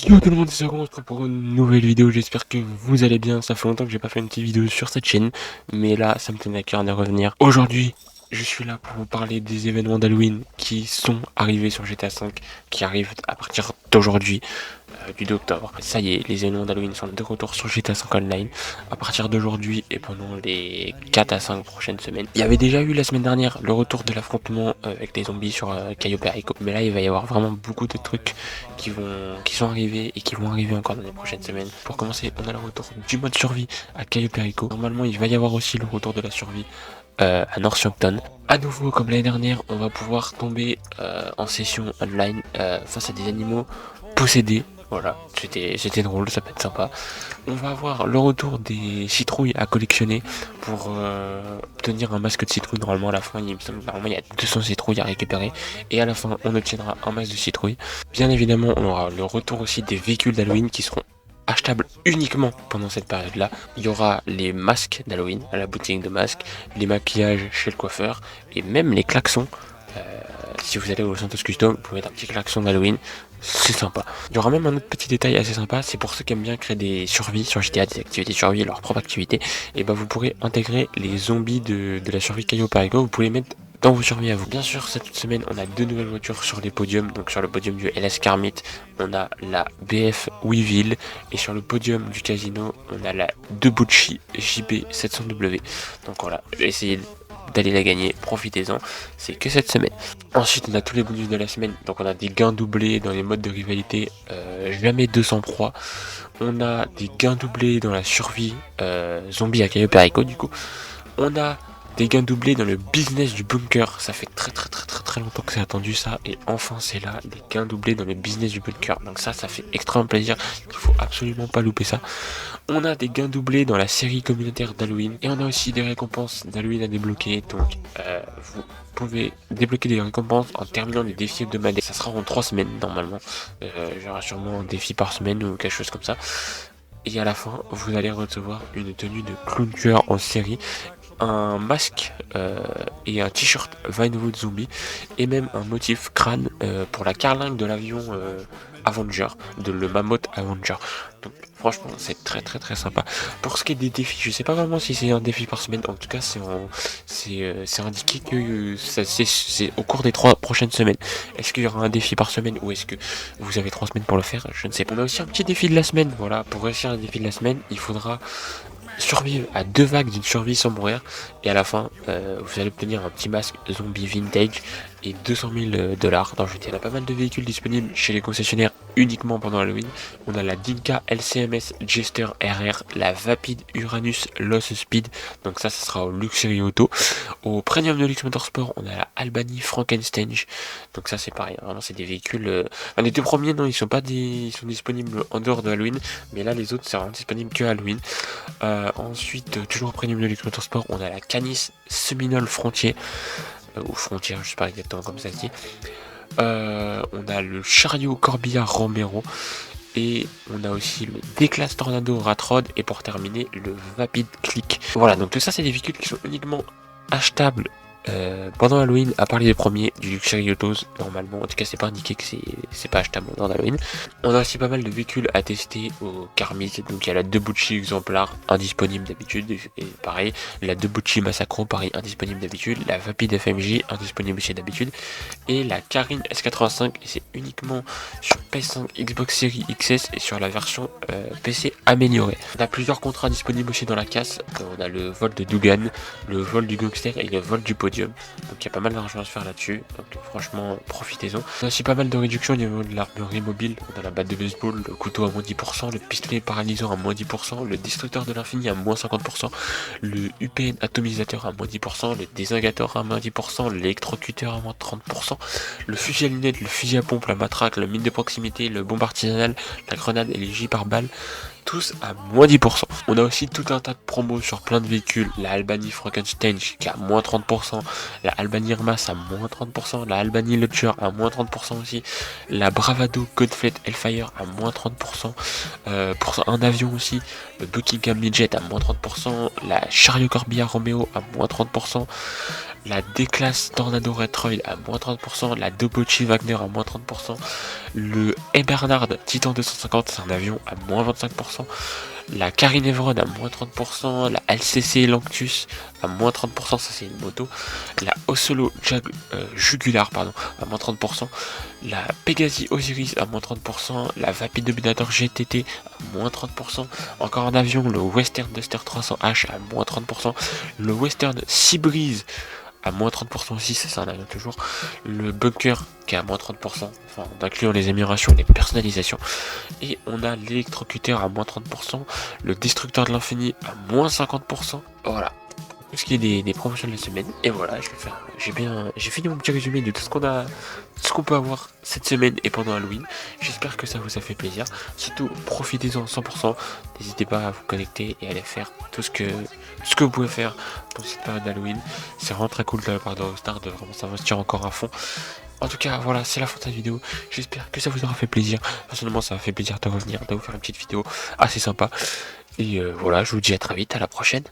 Yo tout le monde, c'est Second, on se retrouve pour une nouvelle vidéo, j'espère que vous allez bien, ça fait longtemps que j'ai pas fait une petite vidéo sur cette chaîne, mais là ça me tenait à cœur de revenir. Aujourd'hui, je suis là pour vous parler des événements d'Halloween qui sont arrivés sur GTA V, qui arrivent à partir d'aujourd'hui, du 2 octobre. Ça y est, les événements d'Halloween sont de retour sur GTA V Online, à partir d'aujourd'hui et pendant les 4 à 5 prochaines semaines. Il y avait déjà eu la semaine dernière le retour de l'affrontement avec les zombies sur Cayo Perico, mais là il va y avoir vraiment beaucoup de trucs qui sont arrivés et qui vont arriver encore dans les prochaines semaines. Pour commencer, on a le retour du mode survie à Cayo Perico. Normalement, il va y avoir aussi le retour de la survie à Northampton. À nouveau, comme l'année dernière, on va pouvoir tomber en session online face à des animaux possédés. Voilà, c'était drôle, ça peut être sympa. On va avoir le retour des citrouilles à collectionner pour obtenir un masque de citrouille. Normalement, à la fin, il me semble, normalement, il y a 200 citrouilles à récupérer. Et à la fin, on obtiendra un masque de citrouille. Bien évidemment, on aura le retour aussi des véhicules d'Halloween qui seront achetables uniquement pendant cette période-là. Il y aura les masques d'Halloween à la boutique de masques, les maquillages chez le coiffeur et même les klaxons. Si vous allez au Santos Custom, vous pouvez mettre un petit klaxon d'Halloween, c'est sympa. Il y aura même un autre petit détail assez sympa, c'est pour ceux qui aiment bien créer des survies sur GTA, des activités de survie, leur propre activité, et ben vous pourrez intégrer les zombies de la survie Cayo Perico, vous pouvez les mettre dans vos survies à vous. Bien sûr, cette semaine, on a deux nouvelles voitures sur les podiums. Donc sur le podium du LS Carmit, on a la BF Weevil, et sur le podium du casino, on a la Debuchy JB700W. Donc voilà, essayez d'aller la gagner, profitez-en, c'est que cette semaine. Ensuite, on a tous les bonus de la semaine, donc on a des gains doublés dans les modes de rivalité, jamais 200 proies. On a des gains doublés dans la survie zombie à Cayo Perico, du coup. On a des gains doublés dans le business du bunker, ça fait très longtemps que c'est attendu ça, et enfin c'est là, des gains doublés dans le business du bunker. Donc ça fait extrêmement plaisir, il faut absolument pas louper ça. On a des gains doublés dans la série communautaire d'Halloween, et on a aussi des récompenses d'Halloween à débloquer, donc vous pouvez débloquer des récompenses en terminant des défis hebdomadaires. Ça sera en 3 semaines normalement, j'aurai sûrement un défi par semaine ou quelque chose comme ça. Et à la fin, vous allez recevoir une tenue de clown tueur en série, un masque et un t-shirt Vinewood Zombie, et même un motif crâne pour la carlingue de l'avion Avenger, de le Mammoth Avenger. Donc franchement c'est très sympa. Pour ce qui est des défis, je sais pas vraiment si c'est un défi par semaine, en tout cas c'est indiqué que c'est au cours des 3 prochaines semaines. Est-ce qu'il y aura un défi par semaine ou est-ce que vous avez 3 semaines pour le faire? Je ne sais pas. On a aussi un petit défi de la semaine, voilà, pour réussir un défi de la semaine, il faudra survivre à 2 vagues d'une survie sans mourir, et à la fin vous allez obtenir un petit masque zombie vintage et 200 000 dollars dans le jeu. Il y a pas mal de véhicules disponibles chez les concessionnaires uniquement pendant Halloween. On a la Dinka LCMS Jester RR, la Vapid Uranus Lost Speed, donc ça sera au Luxury Auto. Au Premium de Lux Motorsport, on a la Albany Frankenstein, donc ça c'est pareil, vraiment c'est des véhicules les deux premiers non, ils sont disponibles en dehors de Halloween, mais là les autres c'est vraiment disponible que Halloween. Ensuite, toujours au Premium de Lux Motorsport, on a la Canis Seminole Frontier, ou Frontière, je sais pas exactement comme ça se dit. On a le Chariot Corbillard Romero, et on a aussi le Déclasse Tornado Ratrod, et pour terminer le Vapid Click. Voilà, donc tout ça c'est des véhicules qui sont uniquement achetables pendant Halloween, à part les premiers du Luxury Autos, normalement, en tout cas c'est pas indiqué que c'est pas achetable dans Halloween. On a aussi pas mal de véhicules à tester au Carmit, donc il y a la Debuchy exemplaire, indisponible d'habitude, et pareil, la Debuchy Massacro, pareil, indisponible d'habitude, la Vapid FMJ, indisponible aussi d'habitude, et la Carine S85, et c'est uniquement sur PS5, Xbox Series XS et sur la version PC améliorée. On a plusieurs contrats disponibles aussi dans la casse, on a le vol de Dugan, le vol du Gangster et le vol du Podium. Donc il y a pas mal d'argent à se faire là-dessus, donc franchement profitez-en. On a aussi pas mal de réductions au niveau de l'armerie mobile. On a la batte de baseball, le couteau à moins 10%, le pistolet paralysant à moins 10%, le destructeur de l'infini à moins 50%, le UPN atomisateur à moins 10%, le désingateur à moins 10%, l'électrocuteur à moins 30%, le fusil à lunettes, le fusil à pompe, la matraque, le mine de proximité, le bombe artisanale, la grenade et les gilets par balles, tous à moins 10%. On a aussi tout un tas de promos sur plein de véhicules, la Albany Frankenstein qui est à moins 30%, la Albany Hermas à moins 30%, la Albany Lutcher à moins 30% aussi, la Bravado Godfleet Hellfire à moins 30%, pour un avion aussi, le Buckingham Midget à moins 30%, la Chariot Corbillard Romeo à moins 30%, la D-Class Tornado Retroid à moins 30%, la Dobochi Wagner à moins 30%, le Eberhard Titan 250, c'est un avion, à moins 25%, la Karine Evron à moins 30%, la LCC Lanctus à moins 30%, ça c'est une moto, la Osolo Jugular pardon, à moins 30%, la Pegasi Osiris à moins 30%, la Vapid Dominator GTT à moins 30%, encore un avion, le Western Duster 300H à moins 30%, le Western Seabreeze à moins 30% aussi, ça c'est un avion toujours, le Bunker qui est à moins 30%, enfin incluant les améliorations et les personnalisations, et on a l'électrocuteur à moins 30%, le destructeur de l'infini à moins 50%, voilà. Tout ce qui est des promotions de la semaine, et voilà, j'ai fini mon petit résumé de tout ce qu'on peut avoir cette semaine et pendant Halloween. J'espère que ça vous a fait plaisir. Surtout, profitez-en 100%. N'hésitez pas à vous connecter et à aller faire tout ce que vous pouvez faire dans cette période d'Halloween. C'est vraiment très cool de la part de Rockstar de vraiment s'investir encore à fond. En tout cas, voilà, c'est la fin de cette vidéo. J'espère que ça vous aura fait plaisir. Personnellement, ça m'a fait plaisir de revenir, de vous faire une petite vidéo assez sympa. Et voilà, je vous dis à très vite, à la prochaine.